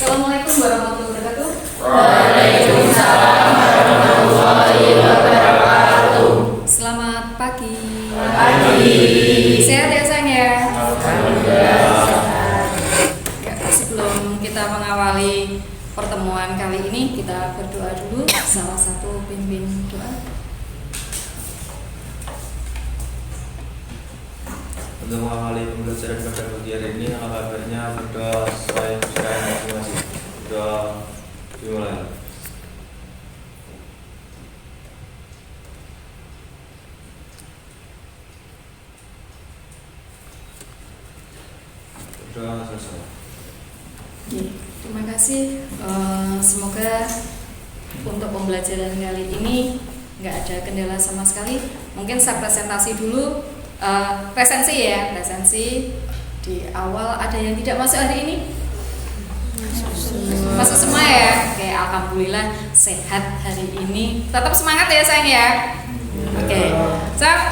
Assalamualaikum warahmatullahi wabarakatuh. Waalaikumsalam warahmatullahi wabarakatuh. Selamat pagi. Pagi. Sehat ya sayang ya? Alhamdulillah. Sebelum kita mengawali pertemuan kali ini, kita berdoa dulu. Salah satu pimpin doa. Untuk mengawali pembelajaran pada pagi hari ini, kabarnya berdoa sesuai masing-masing. Doa dimulai. Doa selesai. Terima kasih. Semoga untuk pembelajaran kali ini nggak ada kendala sama sekali. Mungkin saya presentasi dulu. Presensi ya, presensi di awal. Ada yang tidak masuk hari ini? Masuk semua ya. Oke, alhamdulillah sehat hari ini. Tetap semangat ya sayang ya. Oke,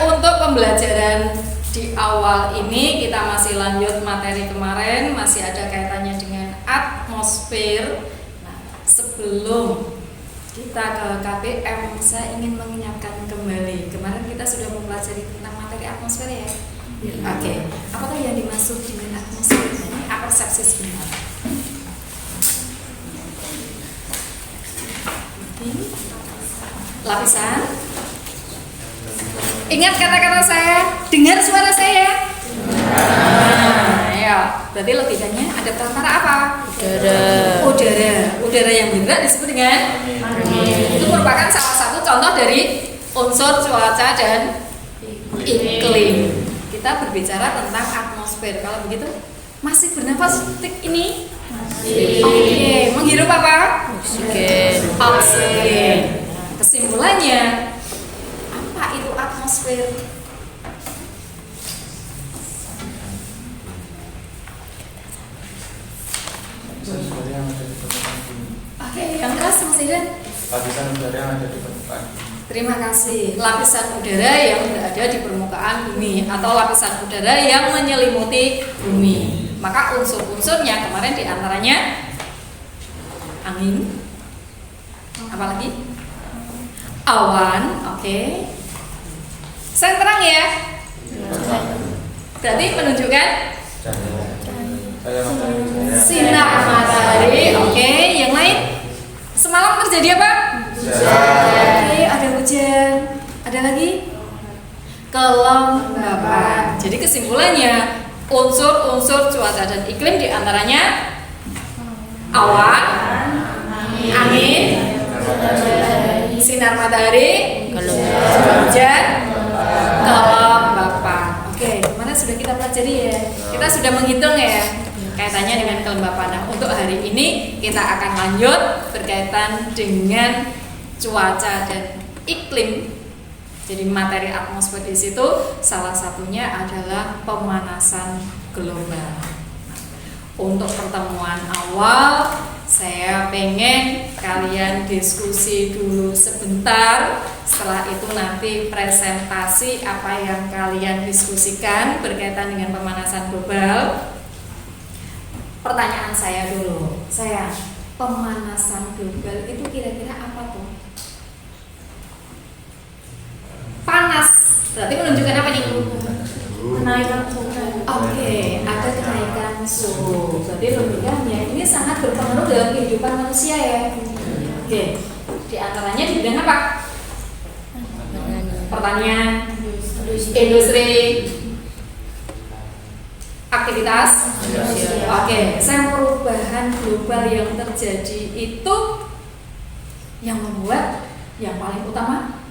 untuk pembelajaran di awal ini kita masih lanjut materi kemarin, masih ada kaitannya dengan atmosfer. Nah, sebelum kita ke KPM, saya ingin mengingatkan kembali. Kemarin kita sudah mempelajari tentang materi atmosfer ya. Oke, apakah yang dimaksud dengan atmosfer? Ini persepsi sebentar. Lapisan. Ingat kata-kata saya, dengar suara saya. Nah, ya, berarti logikanya ada perantara apa? Udara yang bergerak disebut dengan angin. Itu merupakan salah satu contoh dari unsur cuaca dan iklim. Kita berbicara tentang atmosfer. Kalau begitu, masih bernafas detik ini? Oke, menghirup apa? Oksigen. Kesimpulannya, apa itu atmosfer? Oke, yang keras Mas Idan. Lapisan udara yang ada di permukaan. Terima kasih. Lapisan udara yang berada di permukaan bumi atau lapisan udara yang menyelimuti bumi. Maka unsur-unsurnya kemarin diantaranya angin, apalagi awan. Oke. Saya terang ya. Berarti menunjukkan sinar matahari. Oke, yang lain? Semalam terjadi apa? Oke, ada hujan. Ada lagi? Kelembapan. Jadi kesimpulannya, unsur-unsur cuaca dan iklim diantaranya awan, angin, sinar matahari, hujan, kelembapan. Oke, mana sudah kita pelajari ya? Kita sudah menghitung ya kaitannya dengan kelembapan. Nah, untuk hari ini kita akan lanjut berkaitan dengan cuaca dan iklim. Jadi materi atmosfer di situ salah satunya adalah pemanasan global. Untuk pertemuan awal, saya pengen kalian diskusi dulu sebentar. Setelah itu nanti presentasi apa yang kalian diskusikan berkaitan dengan pemanasan global. Pertanyaan saya dulu, pemanasan global itu kira-kira apa tuh? Panas, berarti menunjukkan apa nih? Kenaikan suhu. Oke, ada kenaikan suhu. Berarti logikanya ini sangat berpengaruh dalam kehidupan manusia ya. Oke, di antaranya di bidang apa? Pertanian, industri, aktivitas. Oke, perubahan global yang terjadi itu yang membuat yang paling utama.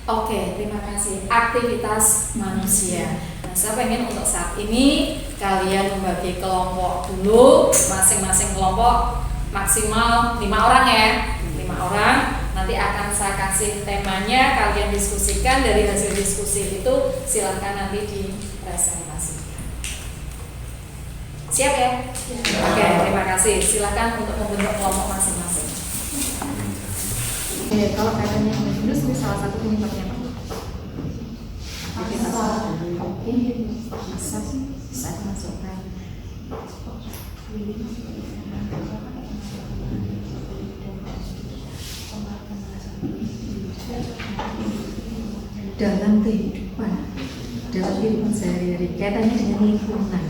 Oke, terima kasih. Aktivitas manusia. Nah, saya pengen untuk saat ini kalian membagi kelompok dulu, masing-masing kelompok maksimal 5 orang ya. 5 orang. Nanti akan saya kasih temanya, kalian diskusikan. Dari hasil diskusi itu silahkan nanti dipresentasikan. Siap ya? Oke, terima kasih. Silahkan untuk membentuk kelompok masing-masing. Oke, kalau kaitannya dengan virus ini salah satu penyebabnya apa? Oke, bisa masukkan. dalam kehidupan sehari-hari, kaitannya dengan lingkungan.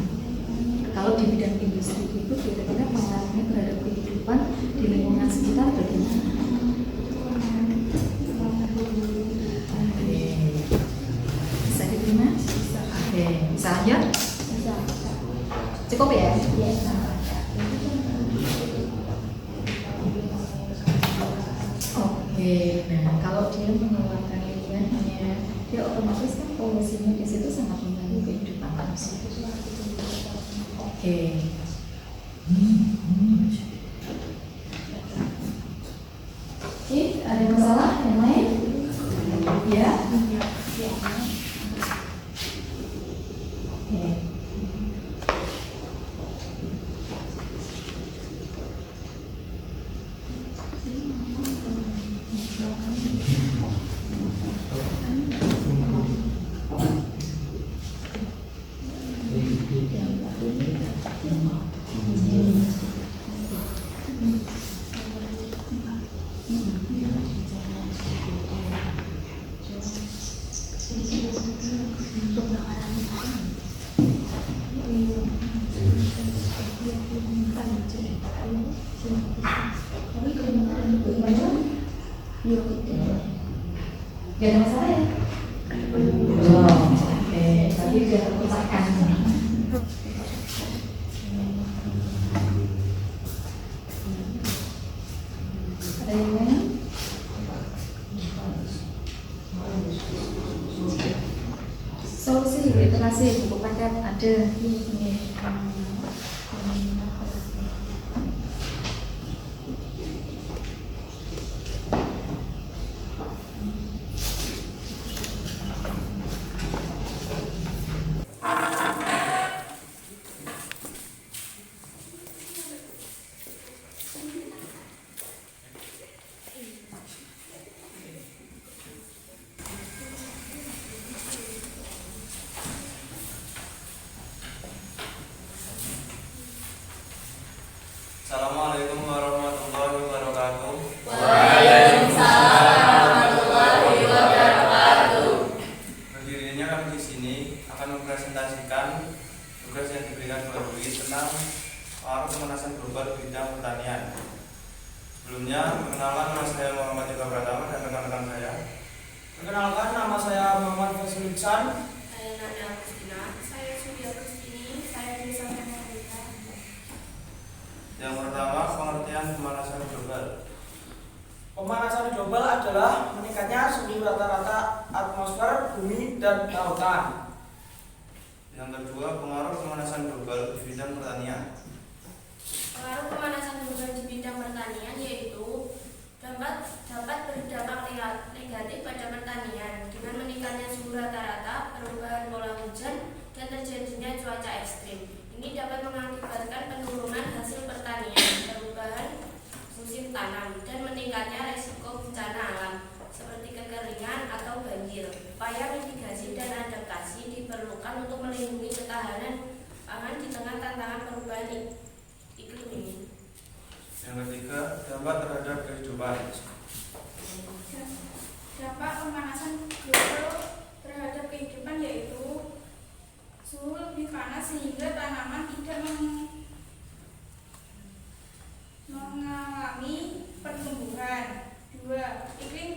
Kalau di bidang industri itu kira-kira pengaruhnya terhadap kehidupan di lingkungan sekitar bagaimana? Oke. Bisa diterima? Oke, bisa lanjut? Cukup ya? Oke, nah kalau dia mengeluarkan lingkungannya, dia otomatis kan polusinya di situ sangat mengganggu kehidupan manusia. Oke. Oke, ada masalah yang lain? Ya? Oke. Gak ada masalah ya? Oke, tapi sudah terpecahkan. Ada yang lain? Solusi literasi buku paket ada. Assalamualaikum warahmatullahi wabarakatuh. Waalaikumsalam warahmatullahi wabarakatuh. Berdirinya kami di sini akan mempresentasikan tugas yang diberikan kepada UI tentang pengaruh pemanasan global di bidang pertanian. Sebelumnya, perkenalan, nama saya Muhammad Yoga Pratama dan rekan-rekan saya. Perkenalkan, nama saya Muhammad Faisal Iksan. Saya Nanda Agustina, saya Surya Agustini, saya Desa Menarita. Yang pertama, pengertian pemanasan global. Pemanasan global adalah meningkatnya suhu rata-rata atmosfer, bumi, dan lautan. Yang kedua, pengaruh pemanasan global di bidang pertanian. Pengaruh pemanasan global di bidang pertanian yaitu dapat berdampak negatif pada pertanian dengan meningkatnya suhu rata-rata, perubahan pola hujan, dan terjadinya cuaca ekstrim. Ini dapat mengakibatkan penurunan hasil pertanian, perubahan musim tanam, dan meningkatnya resiko bencana alam seperti kekeringan atau banjir. Upaya mitigasi dan adaptasi diperlukan untuk melindungi ketahanan pangan di tengah tantangan perubahan iklim ini. Yang ketiga, dampak terhadap kehidupan. Dampak pemanasan global terhadap kehidupan yaitu suhu lebih panas sehingga tanaman tidak mengalami pertumbuhan. 2. Iklim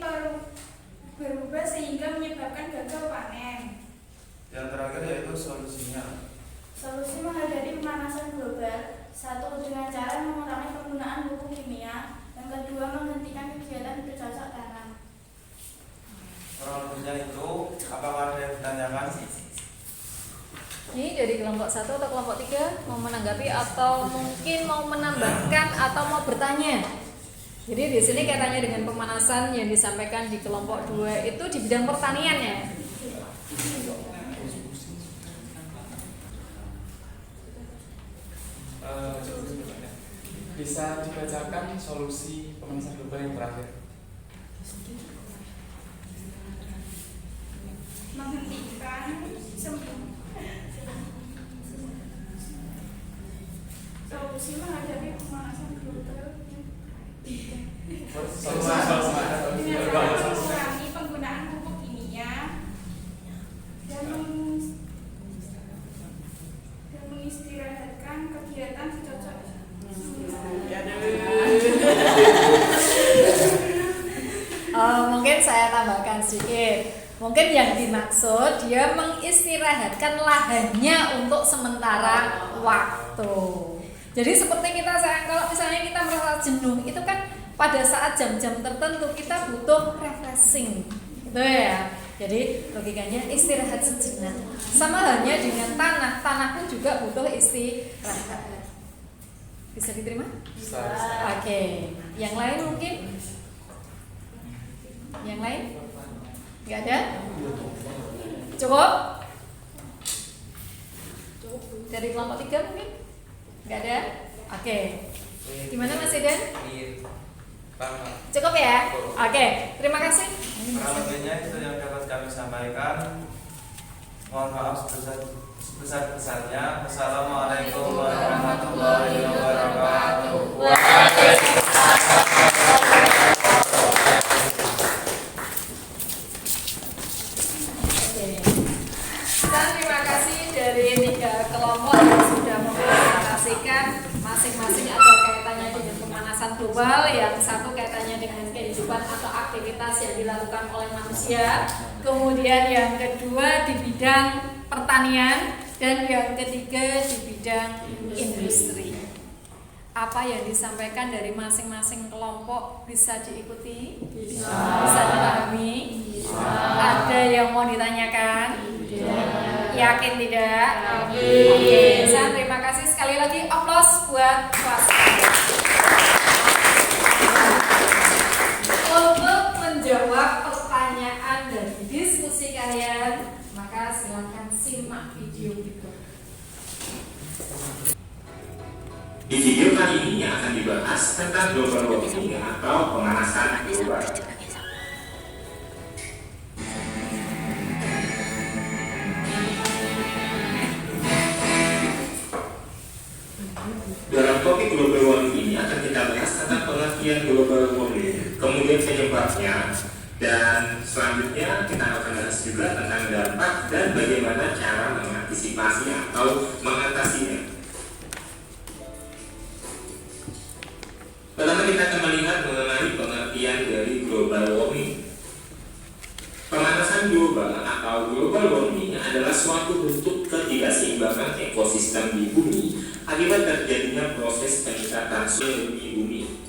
berubah sehingga menyebabkan gagal panen. Yang terakhir yaitu solusinya. Solusi menghadapi pemanasan global: 1. Dengan cara mengurangi penggunaan pupuk kimia. Yang kedua, menghentikan kegiatan bercocok tanam. Kurang lebihnya itu, apakah ada yang ditanyakan? Ini dari kelompok 1 atau kelompok 3 mau menanggapi atau mungkin mau menambahkan atau mau bertanya. Jadi di sini kaitannya dengan pemanasan yang disampaikan di kelompok 2 itu di bidang pertanian ya. Bisa dibacakan solusi pemanasan global yang terakhir. Menghentikan solusi pemanasan global Solusi. dengan cara mengurangi penggunaan pupuk kimia dan mengistirahatkan kegiatan cocok. Mungkin saya tambahkan sedikit. Mungkin yang dimaksud dia mengistirahatkan lahannya untuk sementara waktu. Jadi seperti kita kalau misalnya kita merasa jenuh, itu kan pada saat jam-jam tertentu kita butuh refreshing, gitu ya. Jadi logikanya istirahat sejenak. Sama halnya dengan tanah pun juga butuh istirahat. Bisa diterima? Bisa. Oke. Yang lain mungkin? Yang lain? Nggak ada? Cukup? Cukup. Dari kelompok 3 mungkin? Nggak ada? Oke. Gimana Mas Eden? Cukup ya? Oke. Terima kasih. Kurang lebihnya itu yang dapat kami sampaikan. Mohon maaf sebesar-besarnya. Wassalamualaikum warahmatullahi wabarakatuh. Terima kasih dari 3 kelompok yang sudah mempresentasikan masing-masing ada kaitannya dengan pemanasan global, yang satu kaitannya dengan kehidupan atau aktivitas yang dilakukan oleh manusia, kemudian yang kedua di bidang pertanian, dan yang ketiga di bidang industri. Apa yang disampaikan dari masing-masing kelompok bisa diikuti? Bisa dipahami? Ada yang mau ditanyakan? Yakin tidak? Oke. Saya terima kasih sekali lagi, aplaus buat kelas. Untuk menjawab pertanyaan dan diskusi kalian, maka silakan simak video berikut. Di video kali ini akan dibahas tentang global warming atau pemanasan global. Dalam topik global warming ini akan kita bahas tentang pengertian global warming, kemudian penyebabnya, dan selanjutnya kita akan bahas juga tentang dampak dan bagaimana cara mengantisipasi atau mengatasinya. Pertama kita akan melihat mengenai pengertian dari global warming. Pemanasan global atau global warming adalah suatu bentuk ketidakseimbangan ekosistem di bumi akibat terjadinya proses peningkatan suhu di bumi.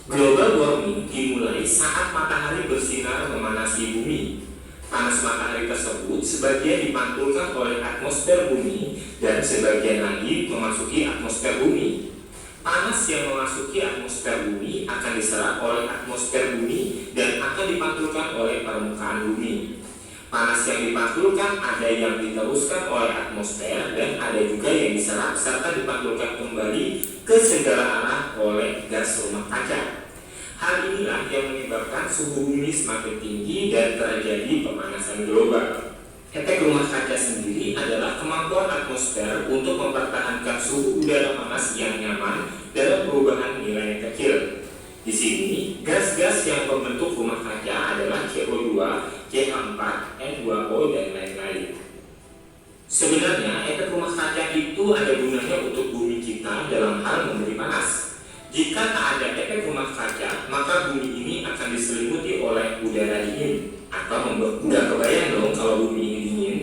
Global warming dimulai saat matahari bersinar memanasi bumi. Panas matahari tersebut sebagian dipantulkan oleh atmosfer bumi dan sebagian lagi memasuki atmosfer bumi. Panas yang memasuki atmosfer bumi akan diserap oleh atmosfer bumi dan akan dipantulkan oleh permukaan bumi. Panas yang dipantulkan ada yang diteruskan oleh atmosfer dan ada juga yang diserap serta dipantulkan kembali ke segala arah oleh gas rumah kaca. Hal inilah yang menyebabkan suhu bumi semakin tinggi dan terjadi pemanasan global. Efek rumah kaca sendiri adalah kemampuan atmosfer untuk mempertahankan suhu udara panas yang nyaman dalam perubahan nilai kecil. Di sini, gas-gas yang membentuk rumah kaca adalah CO2, CH4, N2O, dan lain-lain. Sebenarnya, efek rumah kaca itu ada gunanya untuk bumi kita dalam hal memberi panas. Jika tak ada efek rumah kaca, maka bumi ini akan diselimuti oleh udara dingin. Atau udah kebayang dong kalau bumi ini dingin.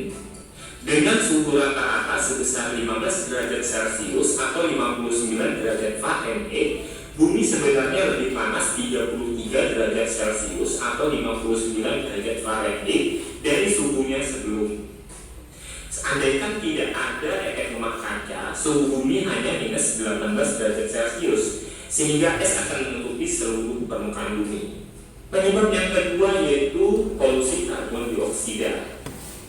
Dengan suhu rata-rata sebesar 15 derajat Celcius atau 59 derajat Fahrenheit, bumi sebenarnya lebih panas 33 derajat Celcius atau 59 derajat Fahrenheit dari suhunya sebelum. Seandainya tidak ada efek rumah kaca, suhu bumi hanya minus 18 derajat Celcius, sehingga es akan menutupi seluruh permukaan bumi. Penyebab yang kedua yaitu polusi karbon dioksida.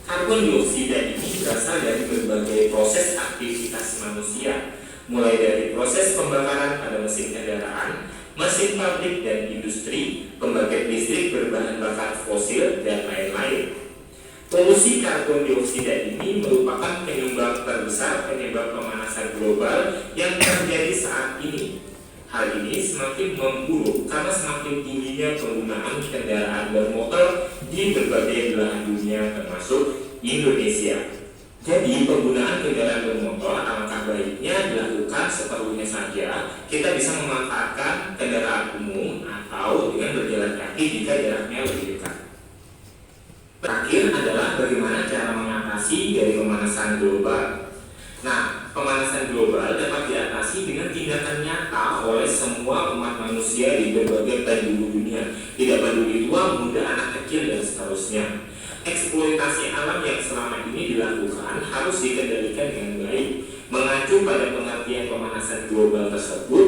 Karbon dioksida ini berasal dari berbagai proses aktivitas manusia, mulai dari proses pembakaran pada mesin kendaraan, mesin pabrik dan industri, pembangkit listrik berbahan bakar fosil, dan lain-lain. Polusi karbon dioksida ini merupakan penyumbang terbesar penyebab pemanasan global yang terjadi saat ini. Hal ini semakin memburuk karena semakin tingginya penggunaan kendaraan bermotor di berbagai belahan dunia termasuk Indonesia. Jadi penggunaan kendaraan bermotor alangkah baiknya dilakukan seperlunya saja. Kita bisa memanfaatkan kendaraan umum atau dengan berjalan kaki jika jaraknya lebih dekat. Terakhir adalah bagaimana cara mengatasi dari pemanasan global. Nah, pemanasan global dapat diatasi dengan tindakan nyata oleh semua umat manusia di berbagai penjuru dunia, tidak peduli tua, muda, anak kecil, dan seterusnya. Eksploitasi alam yang selama ini dilakukan harus dikendalikan dengan baik. Mengacu pada pengertian pemanasan global tersebut,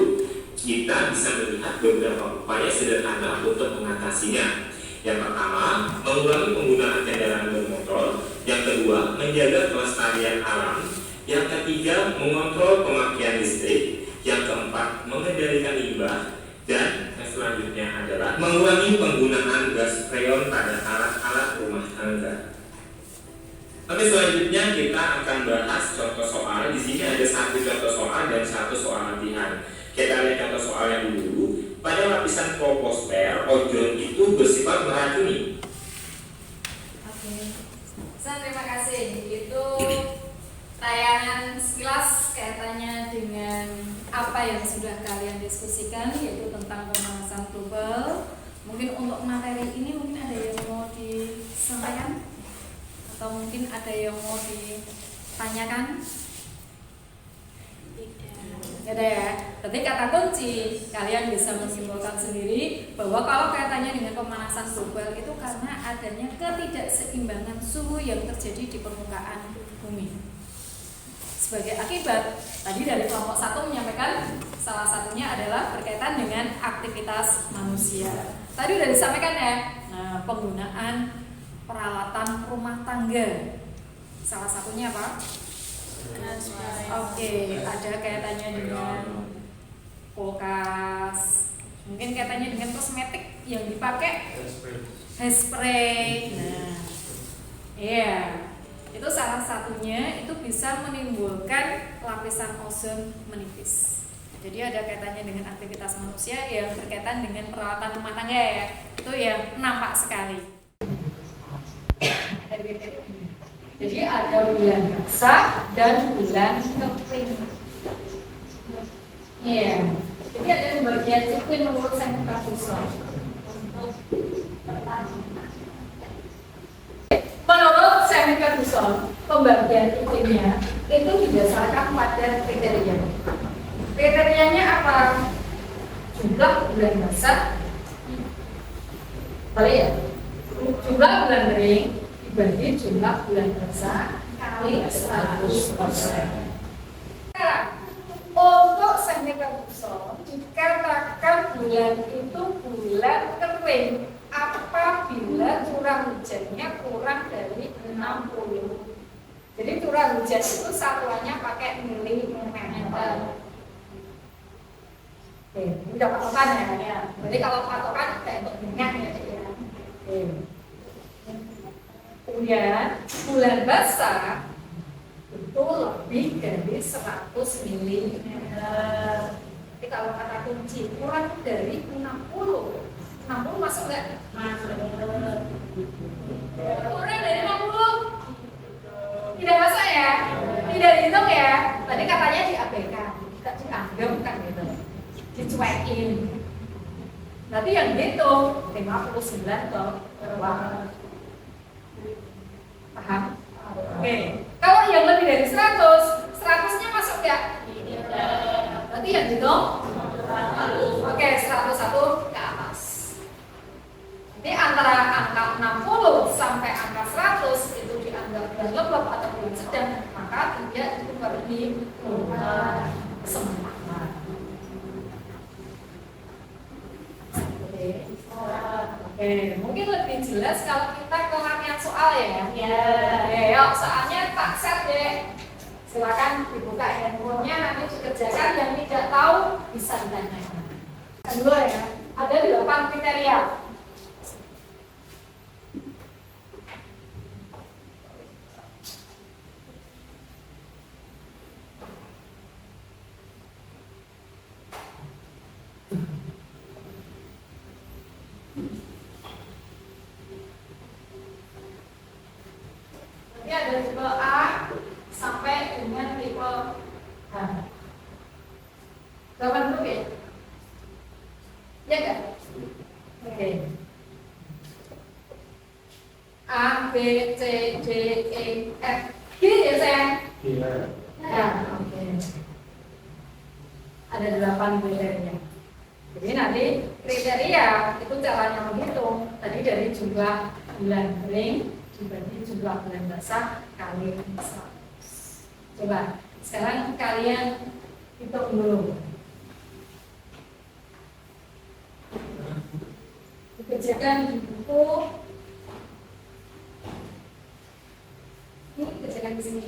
kita bisa melihat beberapa upaya sederhana untuk mengatasinya. Yang pertama, mengurangi penggunaan kendaraan bermotor. Yang kedua, menjaga kelestarian alam. Yang ketiga, mengontrol pemakaian listrik. Yang keempat, mengendalikan limbah. Dan yang selanjutnya adalah mengurangi penggunaan gas freon pada alat-alat rumah tangga. Oke, selanjutnya kita akan bahas contoh soal. Di sini ada satu contoh soal dan satu soal latihan. Kita lihat contoh soalnya dulu. Pada lapisan troposfer, ozon itu bersifat meracuni. Oke, terima kasih. Itu tayangan sekilas kaitannya dengan apa yang sudah kalian diskusikan, yaitu tentang pemanasan global. Mungkin untuk materi ini mungkin ada yang mau disampaikan atau mungkin ada yang mau ditanyakan? Tidak ada ya. Berarti kata kunci kalian bisa menyimpulkan sendiri bahwa kalau kaitannya dengan pemanasan global itu karena adanya ketidakseimbangan suhu yang terjadi di permukaan bumi. Sebagai akibat, tadi dari kelompok 1 menyampaikan salah satunya adalah berkaitan dengan aktivitas manusia. Tadi sudah disampaikan ya, penggunaan peralatan rumah tangga. Salah satunya apa? Oke, ada kaitannya dengan kulkas, mungkin kaitannya dengan kosmetik yang dipakai hairspray. Nah, iya. Itu salah satunya, itu bisa menimbulkan lapisan ozon menipis. Jadi ada kaitannya dengan aktivitas manusia yang berkaitan dengan peralatan rumah tangga ya. Itu yang nampak sekali. Jadi ada bulan basah dan bulan kering. Iya. Jadi ada pembagian iklim menurut Samuel Ferguson. Menurut Samuel Ferguson, pembagian iklimnya itu didasarkan pada kriteria. Kriterianya apa? Jumlah bulan basah, balik ya. Jumlah bulan kering dibagi jumlah bulan basah kali 100%. Sekarang, untuk Samuel Ferguson dikatakan bulan itu bulan kering apabila curah hujannya kurang dari 60. Jadi curah hujan itu satuannya pakai milimeter. Oke, ini udah patokan ya. Jadi kalau patokan kayak untuk minyak ya. Kemudian bulan basah itu lebih dari 100 milimeter. Jadi kalau kata kunci kurang dari 60 masuk nggak? Masuk. Kurang dari 60? Tidak masuk ya? Tidak dihitung ya? Tadi katanya diabaikan, tidak dianggap kan gitu, dicuekin. Berarti yang dihitung 59 toh. Paham? Oke. Kalau yang lebih dari 100-nya masuk nggak? Berarti yang dihitung? Oke, 101 ke atas. Jadi antara angka 60 sampai angka 100 itu dianggap bulan lebat atau bulan sedang, maka dia itu baru di bulan semangat. Oke, mungkin lebih jelas kalau kita ke rangkaian soal ya. Yuk, soalnya tak set deh. Silakan dibuka handphonenya, nanti dikerjakan. Yang tidak tahu bisa ditanyakan. Kedua ya, ada 8 kriteria. 8 huruf ya? Ya enggak? Oke. A, B, C, D, E, F. G ya sayang? Ya, oke. Ada 8 kriterianya. Jadi nanti kriteria itu caranya menghitung. Tadi dari jumlah bulan kering dibagi jumlah bulan basah kali 100. Coba sekarang kalian hitung dulu. Dikerjakan di buku. Ini kerjakan di sini.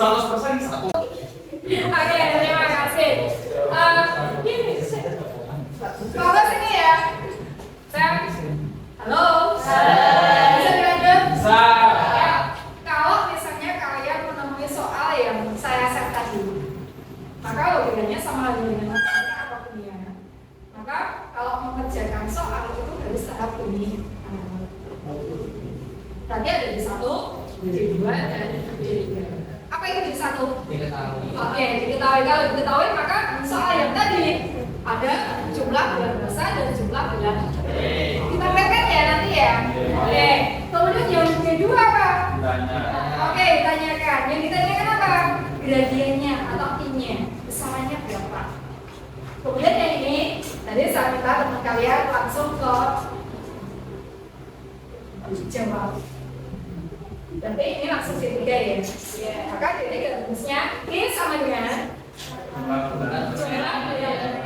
100% satu. Oke, terima kasih. Ini fokus ini ya. Sam, halo. Bisa dilanjut? Bisa. Ya, kalau misalnya kalian menemui soal yang saya share tadi, maka logikanya sama halnya dengan matematika apapun ya. Maka kalau mengerjakan soal itu harus tahap ini. Tadi ada di 1, di 2, dan di 3. Apa itu di 1? Diketahui. Oke, diketahui. Kalau diketahui maka soal yang tadi ada jumlah bulan puasa dan jumlah bulan. Kita lihat ya nanti ya. Oke. Kemudian yang kedua apa? Oke, ditanyakan. Yang ditanyakan apa? Gradiennya atau I-nya. Besarannya berapa? Kemudian yang ini tadi saya minta teman kalian langsung ke jawab. Berarti ini langsung C3 ya. Maka titik rumusnya ini sama dengan jumlah bulan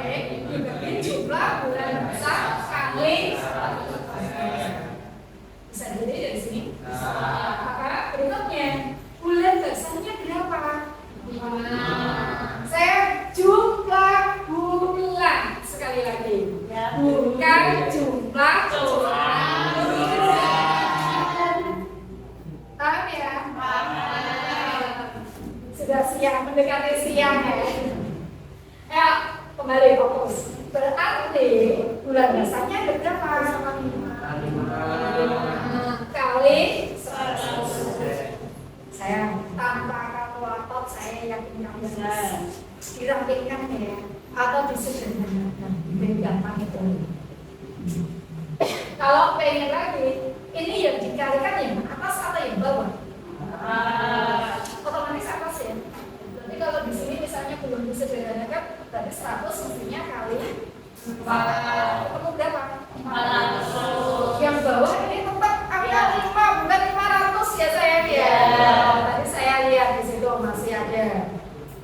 dibagi jumlah bulan puasa kali 1. Bisa jadi dari sini. Maka berikutnya bulan puasanya berapa? Saya jumlah bulan sekali lagi. Bukan jumlah paham ya? Sudah siang, mendekati siang ya. Ya, kembali fokus. Berarti bulan dasarnya ada berapa? Kali 100. Saya tanpa kalkulator saya yakin kamu bisa dirapikan ya, atau disederhanakan. Lebih gampang itu. Kalau pengen lagi, ini yang dikalikan yang atas atau yang bawah? Otomatis atas ya. Jadi kalau di sini misalnya belum disederhanakan, berarti 100 mestinya kali 4. Ketemu berapa? 400. Yang bawah ini tetap angka 5, bukan 500 ya sayang ya. Tadi saya lihat di situ masih ada.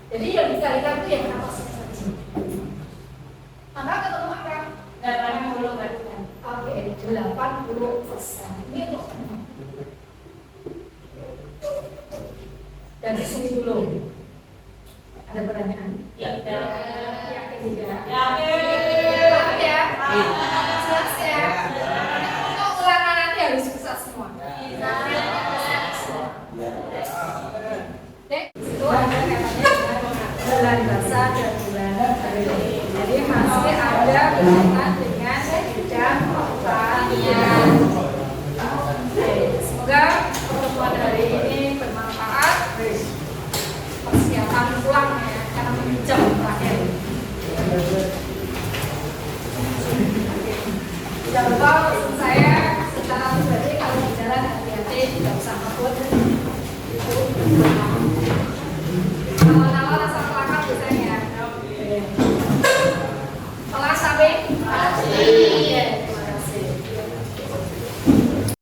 Jadi yang dikalikan itu yang atasnya saja. Maka ketemu angka 80 kan? Oke, 80%. Ini untuk dari sini dulu. Ada pertanyaan? Ya. Yakin tidak? Yakin ya? Jelas ya? Untuk ulangan nanti harus bisa semua. Itu ada katanya bulan puasa dan bulan hari. Jadi masih ada kaitan dengan bidang pertanian. Semoga pertemuan hari ini bermanfaat. Persiapan pulang ya, karena menjam terakhir. Jangan lupa